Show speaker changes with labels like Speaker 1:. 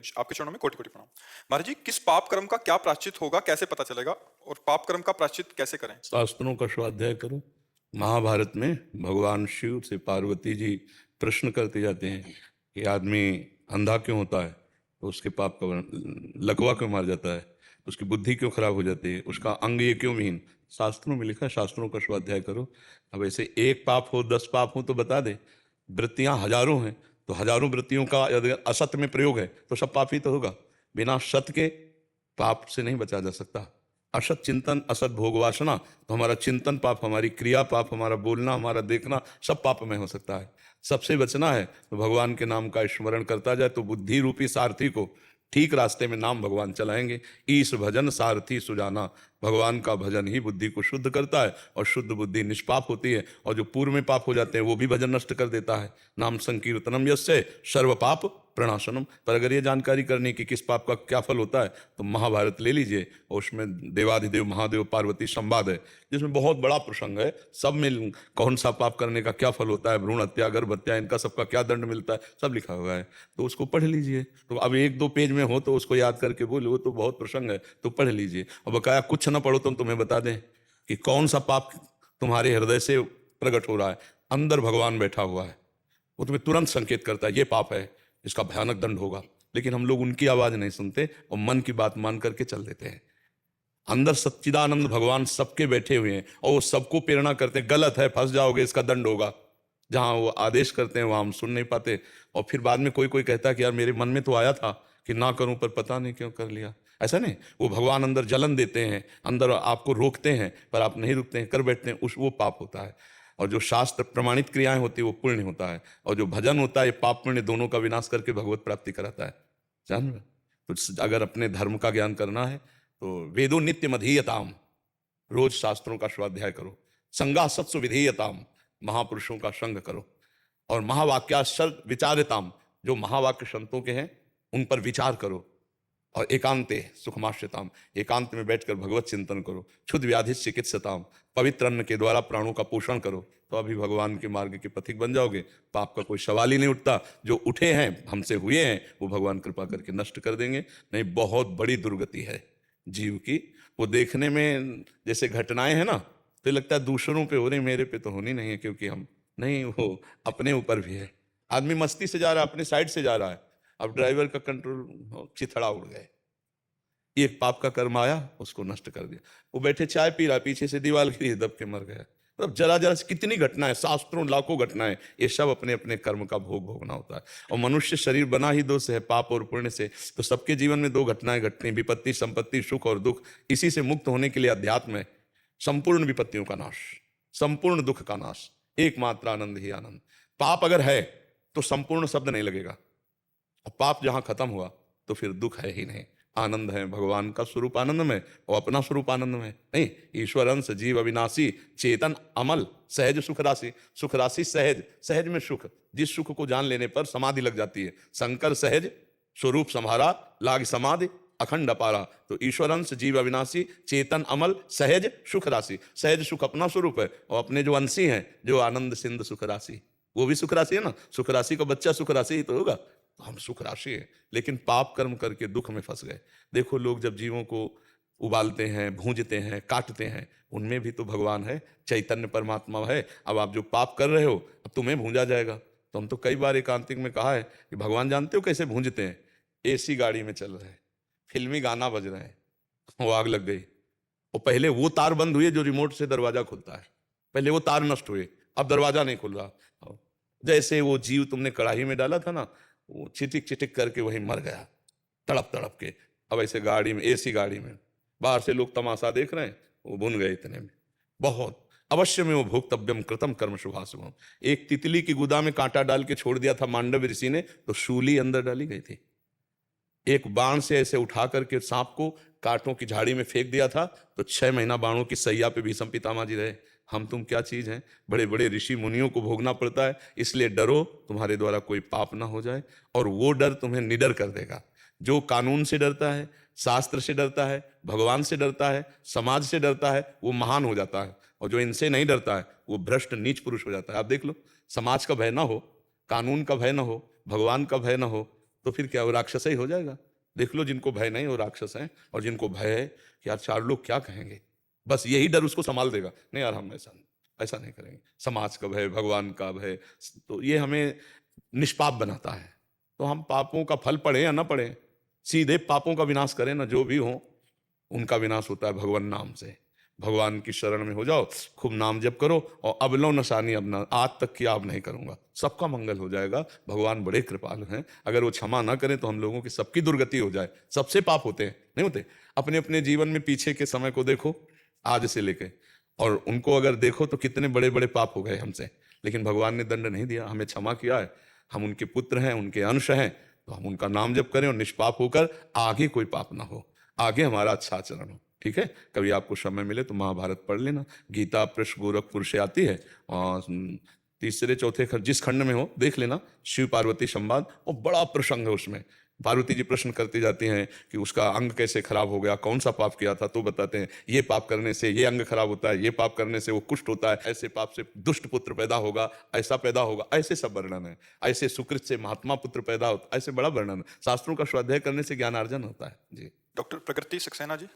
Speaker 1: हरिवंश, आपके चरणों में कोटि कोटि प्रणाम। महाराज जी, किस पाप कर्म का क्या प्रायश्चित होगा, कैसे पता चलेगा, और पाप कर्म का प्रायश्चित कैसे करें?
Speaker 2: शास्त्रों का स्वाध्याय करो। महाभारत में भगवान शिव से पार्वती जी प्रश्न करते जाते हैं कि आदमी अंधा क्यों होता है, तो उसके पाप का लकवा क्यों मार जाता है, उसकी बुद्धि क्यों खराब हो जाती है, उसका अंग ये क्यों विहीन। शास्त्रों में लिखा है, शास्त्रों का स्वाध्याय करो। अब ऐसे एक पाप हो 10 पाप हो तो बता दे। वृत्तियां हजारों हैं, तो हजारों वृत्तियों का यदि असत में प्रयोग है तो सब पाप ही तो होगा। बिना सत के पाप से नहीं बचा जा सकता। असत चिंतन, असत भोग वासना, तो हमारा चिंतन पाप, हमारी क्रिया पाप, हमारा बोलना, हमारा देखना सब पाप में हो सकता है। सबसे बचना है तो भगवान के नाम का स्मरण करता जाए, तो बुद्धि रूपी सारथी को ठीक रास्ते में नाम भगवान चलाएंगे। ईश भजन सारथी सुजाना, भगवान का भजन ही बुद्धि को शुद्ध करता है, और शुद्ध बुद्धि निष्पाप होती है, और जो पूर्व में पाप हो जाते हैं वो भी भजन नष्ट कर देता है। नाम संकीर्तनम यस्य सर्व पाप प्रणाशनम। पर अगर ये जानकारी करनी कि किस पाप का क्या फल होता है, तो महाभारत ले लीजिए, और उसमें देवाधिदेव महादेव पार्वती संवाद है, जिसमें बहुत बड़ा प्रसंग है। सब में कौन सा पाप करने का क्या फल होता है, भ्रूण हत्या, गर्भ हत्या, इनका सबका क्या दंड मिलता है, सब लिखा हुआ है। तो उसको पढ़ लीजिए। तो अब 1-2 पेज में हो तो उसको याद करके बोलो, वो तो बहुत प्रसंग है, तो पढ़ लीजिए। और बकाया कुछ ना पढ़ो तो तुम्हें बता दें कि कौन सा पाप तुम्हारे हृदय से प्रकट हो रहा है। अंदर भगवान बैठा हुआ है, वो तुम्हें तुरंत संकेत करता है ये पाप है, इसका भयानक दंड होगा। लेकिन हम लोग उनकी आवाज नहीं सुनते और मन की बात मान करके चल देते हैं। अंदर सच्चिदानंद भगवान सबके बैठे हुए हैं, और वो सबको प्रेरणा करते हैं, गलत है, फंस जाओगे, इसका दंड होगा। जहां वो आदेश करते हैं वहां हम सुन नहीं पाते, और फिर बाद में कोई कोई कहता है कि यार मेरे मन में तो आया था कि ना करूं, पर पता नहीं क्यों कर लिया। ऐसा नहीं, वो भगवान अंदर जलन देते हैं, अंदर आपको रोकते हैं, पर आप नहीं रुकते हैं, कर बैठते हैं, उस वो पाप होता है। और जो शास्त्र प्रमाणित क्रियाएं होती है वो पुण्य होता है, और जो भजन होता है ये पाप पुण्य दोनों का विनाश करके भगवत प्राप्ति कराता है। जान रहे? तो अगर अपने धर्म का ज्ञान करना है तो वेदो नित्य मधीयताम, रोज शास्त्रों का स्वाध्याय करो। संगा सत्सु विधेयताम, महापुरुषों का संग करो। और महावाक्याश्चर्य विचारताम, जो महावाक्य संतों के हैं उन पर विचार करो। और एकांते सुखमाश्यताम, एकांत में बैठकर भगवत चिंतन करो। क्षुद्ध व्याधि चिकित्सताम, पवित्र अन्न के द्वारा प्राणों का पोषण करो, तो अभी भगवान के मार्ग के पथिक बन जाओगे। पाप का कोई सवाल ही नहीं उठता। जो उठे हैं, हमसे हुए हैं, वो भगवान कृपा करके नष्ट कर देंगे। नहीं, बहुत बड़ी दुर्गति है जीव की। वो देखने में जैसे घटनाएं हैं ना, तो लगता है दूसरों पे हो रही, मेरे पे तो होनी नहीं है, क्योंकि हम नहीं, वो अपने ऊपर भी है। आदमी मस्ती से जा रहा है, अपने साइड से जा रहा है, अब ड्राइवर का कंट्रोल चिथड़ा उड़ गए, एक पाप का कर्म आया, उसको नष्ट कर दिया। वो बैठे चाय पी रहा, पीछे से दीवार गिरी, दब के मर गया। मतलब जरा जरा से कितनी घटनाएं, शास्त्रों लाखों घटनाएं, ये सब अपने अपने कर्म का भोग भोगना होता है। और मनुष्य शरीर बना ही दो से है, पाप और पुण्य से। तो सबके जीवन में 2 घटनाएं घटती हैं, विपत्ति संपत्ति, सुख और दुख। इसी से मुक्त होने के लिए अध्यात्म है। संपूर्ण विपत्तियों का नाश, संपूर्ण दुख का नाश, एकमात्र आनंद ही आनंद। पाप अगर है तो संपूर्ण शब्द नहीं लगेगा, और पाप जहां खत्म हुआ तो फिर दुख है ही नहीं। आनंद है, भगवान का स्वरूप आनंद में, और अपना स्वरूप आनंद में। नहीं, ईश्वर अंश जीव अविनाशी चेतन अमल सहज सुख राशि। सुख राशि सहज, सहज में सुख, जिस सुख को जान लेने पर समाधि लग जाती है। शंकर सहज स्वरूप संहारा, लाग समाधि अखंड अपारा। तो ईश्वर अंश जीव अविनाशी चेतन अमल सहज सुख राशि। सहज सुख अपना स्वरूप है, और अपने जो अंशी हैं, जो आनंद सिंध सुख राशि, वो भी सुख राशि है ना। सुख राशि का बच्चा सुख राशि ही तो होगा। तो हम सुख राशि है, लेकिन पाप कर्म करके दुख में फंस गए। देखो, लोग जब जीवों को उबालते हैं, भूंजते हैं, काटते हैं, उनमें भी तो भगवान है, चैतन्य परमात्मा है। अब आप जो पाप कर रहे हो, अब तुम्हें भूंजा जाएगा। तो हम तो कई बार एकांतिक में कहा है कि भगवान जानते हो कैसे भूंजते हैं। एसी गाड़ी में चल रहे हैं, फिल्मी गाना बज रहे हैं, वो आग लग गई, और पहले वो तार बंद हुई जो रिमोट से दरवाजा खुलता है, पहले वो तार नष्ट हुए, अब दरवाजा नहीं खुल रहा। जैसे वो जीव तुमने कढ़ाई में डाला था ना, वो चिटिक चिटिक करके वहीं मर गया, तड़प तड़प के। अब ऐसे गाड़ी में, एसी गाड़ी में, बाहर से लोग तमाशा देख रहे हैं, वो भुन गए इतने में। बहुत अवश्य में वो भोक्तव्यम कृतम कर्म शुभाशुभम। एक तितली की गुदा में कांटा डाल के छोड़ दिया था मांडव ऋषि ने, तो शूली अंदर डाली गई थी। एक बाण से ऐसे उठा करके सांप को कांटों की झाड़ी में फेंक दिया था, तो 6 महीना बाणों की सैया पे भीष्म पितामह जी रहे। हम तुम क्या चीज हैं, बड़े बड़े ऋषि मुनियों को भोगना पड़ता है। इसलिए डरो, तुम्हारे द्वारा कोई पाप ना हो जाए, और वो डर तुम्हें निडर कर देगा। जो कानून से डरता है, शास्त्र से डरता है, भगवान से डरता है, समाज से डरता है, वो महान हो जाता है। और जो इनसे नहीं डरता है, वो भ्रष्ट नीच पुरुष हो जाता है। आप देख लो, समाज का भय ना हो, कानून का भय ना हो, भगवान का भय ना हो, तो फिर क्या वो राक्षस ही हो जाएगा? देख लो, जिनको भय नहीं वो राक्षस हैं, और जिनको भय है कि यार चार लोग क्या कहेंगे, बस यही डर उसको संभाल देगा। नहीं यार, हम ऐसा नहीं करेंगे। समाज का भय, भगवान का भय, तो ये हमें निष्पाप बनाता है। तो हम पापों का फल पड़े या ना पड़े, सीधे पापों का विनाश करें ना, जो भी हो उनका विनाश होता है भगवान नाम से। भगवान की शरण में हो जाओ, खूब नाम जप करो, और अब लो नशानी, अब ना आज तक की अब नहीं करूंगा, सबका मंगल हो जाएगा। भगवान बड़े कृपालु हैं, अगर वो क्षमा ना करें तो हम लोगों की सबकी दुर्गति हो जाए। सबसे पाप होते हैं, नहीं होते? अपने अपने जीवन में पीछे के समय को देखो, आज से लेके, और उनको अगर देखो तो कितने बड़े बड़े पाप हो गए हमसे, लेकिन भगवान ने दंड नहीं दिया, हमें क्षमा किया है। हम उनके पुत्र हैं, उनके अंश हैं, तो हम उनका नाम जप करें और निष्पाप होकर आगे कोई पाप ना हो, आगे हमारा अच्छा आचरण हो। ठीक है, कभी आपको समय मिले तो महाभारत पढ़ लेना, गीता पृष्ठ गोरखपुर से आती है, और तीसरे चौथे जिस खंड में हो देख लेना, शिव पार्वती संवाद, और बड़ा प्रसंग है उसमें। पार्वती जी प्रश्न करती जाती हैं कि उसका अंग कैसे खराब हो गया, कौन सा पाप किया था, तो बताते हैं ये पाप करने से ये अंग खराब होता है, ये पाप करने से वो कुष्ठ होता है, ऐसे पाप से दुष्ट पुत्र पैदा होगा, ऐसा पैदा होगा, ऐसे सब वर्णन है। ऐसे सुकृत से महात्मा पुत्र पैदा होता, ऐसे बड़ा वर्णन है। शास्त्रों का स्वाध्याय करने से ज्ञानार्जन होता है जी।
Speaker 1: डॉक्टर प्रकृति सक्सेना जी।